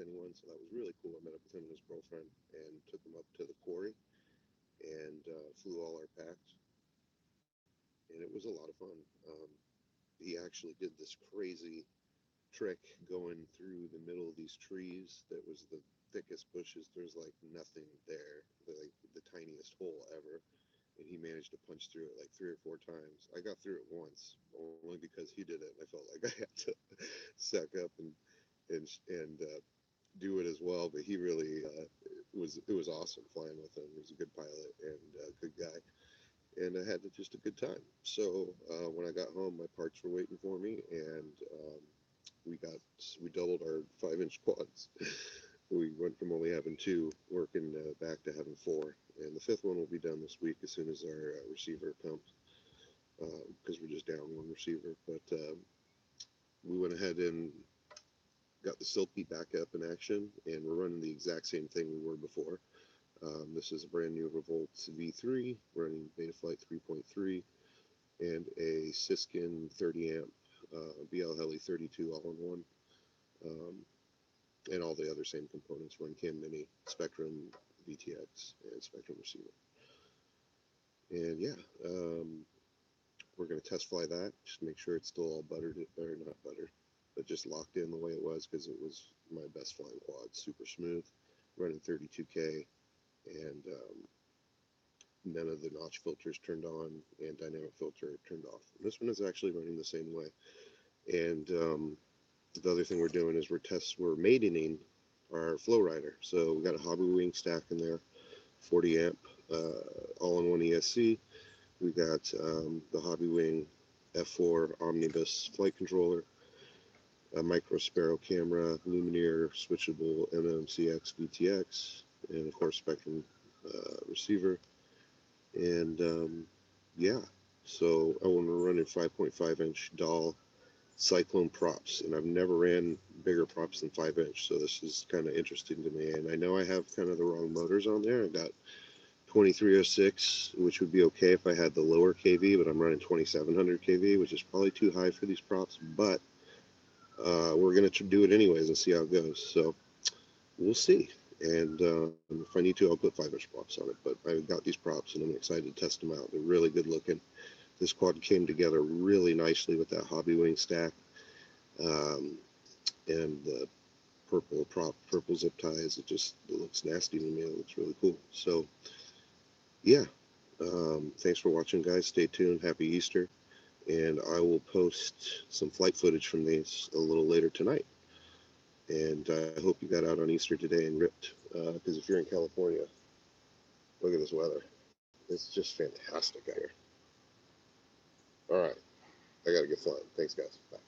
anyone, so that was really cool. I met up with him and his girlfriend and took him up to the quarry and flew all our packs, and it was a lot of fun. He actually did this crazy trick going through the middle of these trees that was the thickest bushes. There's like nothing there, like the tiniest hole ever, and he managed to punch through it like 3 or 4 times. I got through it once only because he did it, and I felt like I had to suck up and do it as well. But he really it was awesome flying with him. He was a good pilot and a good guy, and I had just a good time. So when I got home, my parts were waiting for me, and we got we doubled our 5-inch quads. We went from only having two working back to having four, and the fifth one will be done this week as soon as our receiver comes, because we're just down one receiver. But we went ahead and got the Silky back up in action, and we're running the exact same thing we were before. This is a brand new Revolt V3 running Betaflight 3.3 and a Siskin 30 amp BL Heli 32 all in one, and all the other same components: run cam mini, Spectrum VTX, and Spectrum receiver. And yeah, we're going to test fly that, just make sure it's still all buttered, or not buttered, but just locked in the way it was, because it was my best flying quad. Super smooth, running 32K, and none of the notch filters turned on and dynamic filter turned off. And this one is actually running the same way. And the other thing we're doing is we're maidening our Flowrider. So we got a Hobby Wing stack in there, 40 amp, all-in-one ESC. We got the Hobby Wing F4 Omnibus flight controller, a micro Sparrow camera, Lumineer switchable MMCX VTX, and of course Spectrum receiver. And yeah, so when we're running 5.5-inch doll Cyclone props, and I've never ran bigger props than 5-inch, so this is kind of interesting to me. And I know I have kind of the wrong motors on there. I got 2306, which would be okay if I had the lower KV, but I'm running 2700 KV, which is probably too high for these props, but we're going to do it anyways and see how it goes. So we'll see. And if I need to, I'll put 5-inch props on it. But I got these props, and I'm excited to test them out. They're really good looking. This quad came together really nicely with that Hobby Wing stack, and the purple zip ties. It looks nasty to me. It looks really cool. So yeah, thanks for watching, guys. Stay tuned. Happy Easter. And I will post some flight footage from these a little later tonight. And I hope you got out on Easter today and ripped, because if you're in California, look at this weather. It's just fantastic out here. All right, I got to get flying. Thanks, guys. Bye.